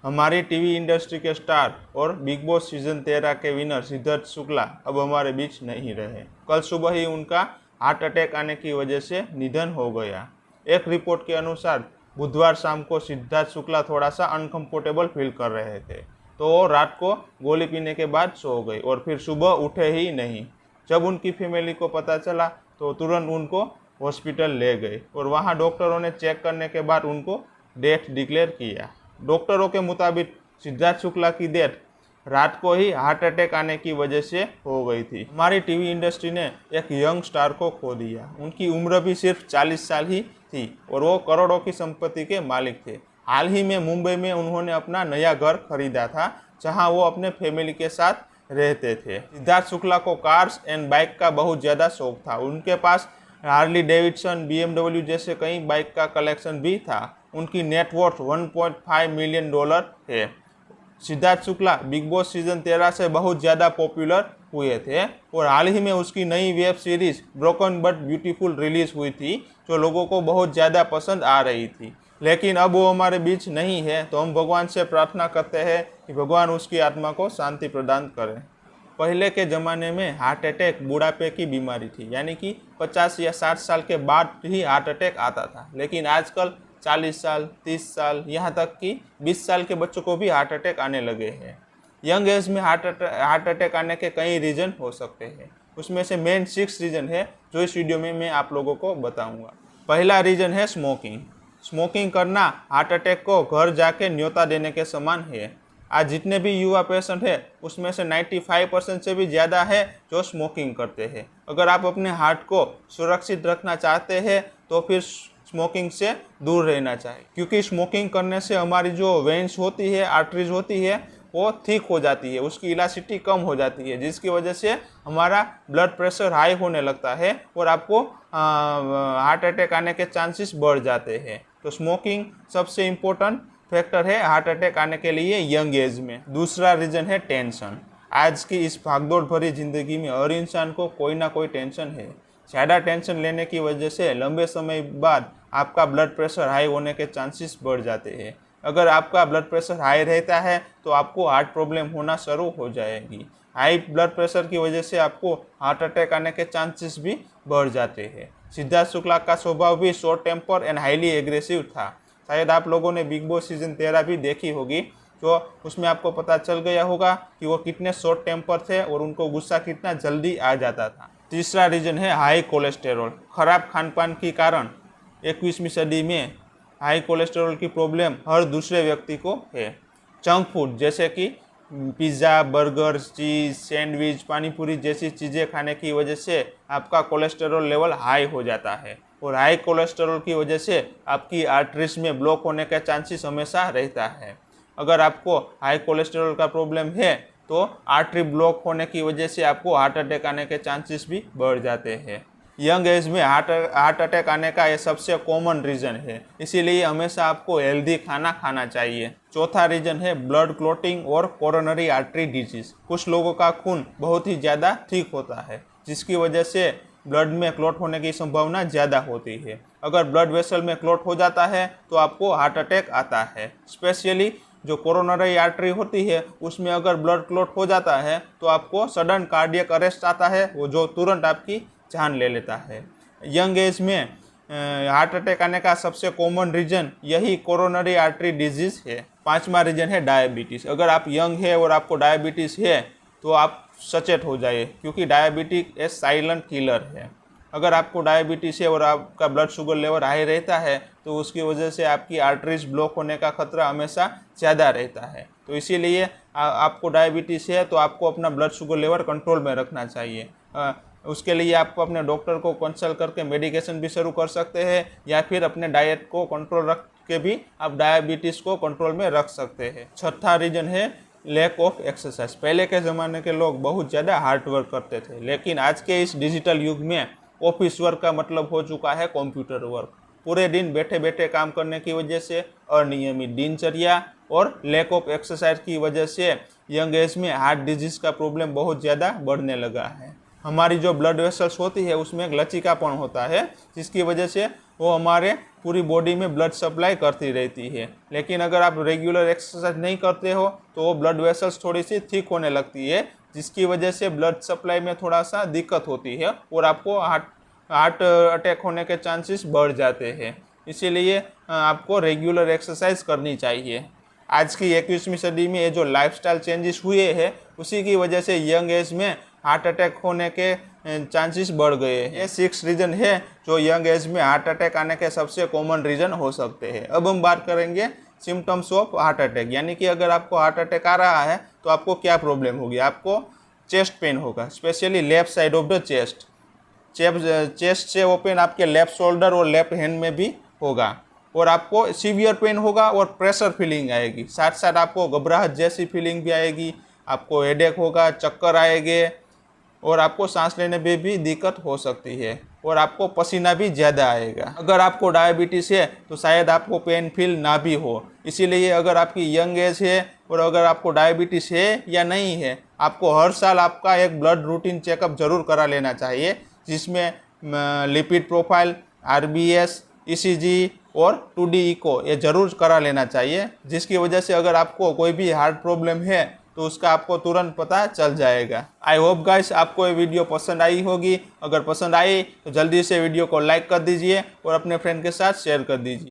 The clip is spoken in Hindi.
हमारी टीवी इंडस्ट्री के स्टार और बिग बॉस सीजन 13 के विनर सिद्धार्थ शुक्ला अब हमारे बीच नहीं रहे। कल सुबह ही उनका हार्ट अटैक आने की वजह से निधन हो गया। एक रिपोर्ट के अनुसार बुधवार शाम को सिद्धार्थ शुक्ला थोड़ा सा अनकंफर्टेबल फील कर रहे थे, तो वो रात को गोली पीने के बाद सो गए और फिर सुबह उठे ही नहीं। जब उनकी फैमिली को पता चला तो तुरंत उनको हॉस्पिटल ले गए और वहाँ डॉक्टरों ने चेक करने के बाद उनको डेथ डिक्लेयर किया। डॉक्टरों के मुताबिक सिद्धार्थ शुक्ला की डेथ रात को ही हार्ट अटैक आने की वजह से हो गई थी। हमारी टीवी इंडस्ट्री ने एक यंग स्टार को खो दिया। उनकी उम्र भी सिर्फ 40 साल ही थी और वो करोड़ों की संपत्ति के मालिक थे। हाल ही में मुंबई में उन्होंने अपना नया घर खरीदा था, जहां वो अपने फैमिली के साथ रहते थे। सिद्धार्थ शुक्ला को कार्स एंड बाइक का बहुत ज़्यादा शौक था। उनके पास हार्ली डेविडसन, BMW जैसे कई बाइक का कलेक्शन भी था। उनकी नेटवर्थ $1.5 मिलियन है। Siddharth Shukla big boss season 13 से बहुत ज़्यादा पॉपुलर हुए थे और हाल ही में उसकी नई web series broken but beautiful release हुई थी, जो लोगों को बहुत ज़्यादा पसंद आ रही थी। लेकिन अब वो हमारे बीच नहीं है, तो हम भगवान से प्रार्थना करते हैं कि भगवान उसकी आत्मा को शांति प्रदान करें। पहले के ज़माने में हार्ट अटैक बुढ़ापे की बीमारी थी, यानी कि 50 या 60 साल के बाद ही हार्ट अटैक आता था। लेकिन आजकल 40 साल, 30 साल, यहाँ तक कि 20 साल के बच्चों को भी हार्ट अटैक आने लगे हैं। यंग एज में हार्ट अटैक आने के कई रीज़न हो सकते हैं। उसमें से मेन 6 रीज़न है जो इस वीडियो में मैं आप लोगों को बताऊंगा। पहला रीज़न है स्मोकिंग। स्मोकिंग करना हार्ट अटैक को घर जाके न्योता देने के समान है। आज जितने भी युवा पेशेंट है उसमें से 95% से भी ज़्यादा है जो स्मोकिंग करते हैं। अगर आप अपने हार्ट को सुरक्षित रखना चाहते हैं तो फिर स्मोकिंग से दूर रहना चाहिए, क्योंकि स्मोकिंग करने से हमारी जो वेन्स होती है, आर्टरीज होती है, वो थिक हो जाती है, उसकी इलास्टिसिटी कम हो जाती है, जिसकी वजह से हमारा ब्लड प्रेशर हाई होने लगता है और आपको हार्ट अटैक आने के चांसेस बढ़ जाते हैं। तो स्मोकिंग सबसे इम्पोर्टेंट फैक्टर है हार्ट अटैक आने के लिए यंग एज में। दूसरा रीज़न है टेंशन। आज की इस भागदौड़ भरी ज़िंदगी में हर इंसान को कोई ना कोई टेंशन है। ज़्यादा टेंशन लेने की वजह से लंबे समय बाद आपका ब्लड प्रेशर हाई होने के चांसेस बढ़ जाते हैं। अगर आपका ब्लड प्रेशर हाई रहता है तो आपको हार्ट प्रॉब्लम होना शुरू हो जाएगी। हाई ब्लड प्रेशर की वजह से आपको हार्ट अटैक आने के चांसेस भी बढ़ जाते हैं। सिद्धार्थ शुक्ला का स्वभाव भी short temper and highly aggressive था। शायद आप लोगों ने बिग बॉस सीजन 13 भी देखी होगी, जो उसमें आपको पता चल गया होगा कि वो कितने शॉर्ट टेम्पर थे और उनको गुस्सा कितना जल्दी आ जाता था। तीसरा रीज़न है हाई कोलेस्टेरॉल। खराब खान पान के कारण 21वीं सदी में हाई कोलेस्टेरॉल की प्रॉब्लम हर दूसरे व्यक्ति को है। जंक फूड जैसे कि पिज़्ज़ा, बर्गर, चीज़, सैंडविच, पानीपुरी जैसी चीज़ें खाने की वजह से आपका कोलेस्टेरॉल लेवल हाई हो जाता है और हाई कोलेस्टेरॉल की वजह से आपकी आर्टरीज में ब्लॉक होने का चांसेस हमेशा रहता है। अगर आपको हाई कोलेस्टेरॉल का प्रॉब्लम है तो आर्टरी ब्लॉक होने की वजह से आपको हार्ट अटैक आने के चांसेस भी बढ़ जाते हैं। यंग एज में हार्ट अटैक आने का ये सबसे कॉमन रीज़न है, इसीलिए हमेशा आपको हेल्दी खाना खाना चाहिए। चौथा रीज़न है ब्लड क्लॉटिंग और कोरोनरी आर्टरी डिजीज। कुछ लोगों का खून बहुत ही ज़्यादा थिक होता है, जिसकी वजह से ब्लड में क्लॉट होने की संभावना ज़्यादा होती है। अगर ब्लड वेसल में क्लॉट हो जाता है तो आपको हार्ट अटैक आता है। स्पेशली जो कोरोनरी आर्टरी होती है उसमें अगर ब्लड क्लॉट हो जाता है तो आपको सडन कार्डियक अरेस्ट आता है, वो जो तुरंत आपकी जान ले लेता है। यंग एज में हार्ट अटैक आने का सबसे कॉमन रीज़न यही कोरोनरी आर्टरी डिजीज़ है। पांचवा रीज़न है डायबिटीज़। अगर आप यंग है और आपको डायबिटीज़ है तो आप सचेत हो जाइए, क्योंकि डायबिटीज एक साइलेंट किलर है। अगर आपको डायबिटीज़ है और आपका ब्लड शुगर लेवल हाई रहता है तो उसकी वजह से आपकी आर्टरीज ब्लॉक होने का खतरा हमेशा ज़्यादा रहता है। तो इसीलिए आपको डायबिटीज़ है तो आपको अपना ब्लड शुगर लेवल कंट्रोल में रखना चाहिए। उसके लिए आपको अपने डॉक्टर को कंसल्ट करके मेडिकेशन भी शुरू कर सकते हैं, या फिर अपने डाइट को कंट्रोल रख के भी आप डायबिटीज़ को कंट्रोल में रख सकते हैं। छठा रीज़न है लैक ऑफ एक्सरसाइज। पहले के ज़माने के लोग बहुत ज़्यादा हार्ड वर्क करते थे, लेकिन आज के इस डिजिटल युग में ऑफिस वर्क का मतलब हो चुका है कंप्यूटर वर्क। पूरे दिन बैठे बैठे काम करने की वजह से, अनियमित दिनचर्या और लैक ऑफ एक्सरसाइज की वजह से यंग एज में हार्ट डिजीज़ का प्रॉब्लम बहुत ज़्यादा बढ़ने लगा है। हमारी जो ब्लड वेसल्स होती है उसमें एक लचीलापन होता है, जिसकी वजह से वो हमारे पूरी बॉडी में ब्लड सप्लाई करती रहती है। लेकिन अगर आप रेगुलर एक्सरसाइज नहीं करते हो तो वो ब्लड वेसल्स थोड़ी सी थिक होने लगती है, जिसकी वजह से ब्लड सप्लाई में थोड़ा सा दिक्कत होती है और आपको हार्ट अटैक होने के चांसेस बढ़ जाते हैं। इसीलिए आपको रेगुलर एक्सरसाइज करनी चाहिए। आज की 21वीं सदी में ये जो लाइफस्टाइल चेंजेस हुए हैं उसी की वजह से यंग एज में हार्ट अटैक होने के चांसेस बढ़ गए हैं। ये 6 रीज़न है जो यंग एज में हार्ट अटैक आने के सबसे कॉमन रीज़न हो सकते हैं। अब हम बात करेंगे सिम्टम्स ऑफ हार्ट अटैक, यानी कि अगर आपको हार्ट अटैक आ रहा है तो आपको क्या प्रॉब्लम होगी। आपको चेस्ट पेन होगा, specially left side of the chest. Chest से वो पेन आपके लेफ्ट शोल्डर और लेफ्ट हैंड में भी होगा, और आपको सीवियर पेन होगा और प्रेशर फीलिंग आएगी। साथ साथ आपको घबराहट जैसी फीलिंग भी आएगी, आपको हेडेक होगा, चक्कर आएंगे और आपको सांस लेने में भी दिक्कत हो सकती है, और आपको पसीना भी ज़्यादा आएगा। अगर आपको डायबिटीज़ है तो शायद आपको पेन फील ना भी हो। इसीलिए अगर आपकी यंग एज है और अगर आपको डायबिटीज़ है या नहीं है, आपको हर साल आपका एक ब्लड रूटीन चेकअप जरूर करा लेना चाहिए, जिसमें लिपिड प्रोफाइल, RBS, ECG और 2D इको ये जरूर करा लेना चाहिए, जिसकी वजह से अगर आपको कोई भी हार्ट प्रॉब्लम है तो उसका आपको तुरंत पता चल जाएगा। आई होप गाइस आपको ये वीडियो पसंद आई होगी। अगर पसंद आई तो जल्दी से वीडियो को लाइक कर दीजिए और अपने फ्रेंड के साथ शेयर कर दीजिए।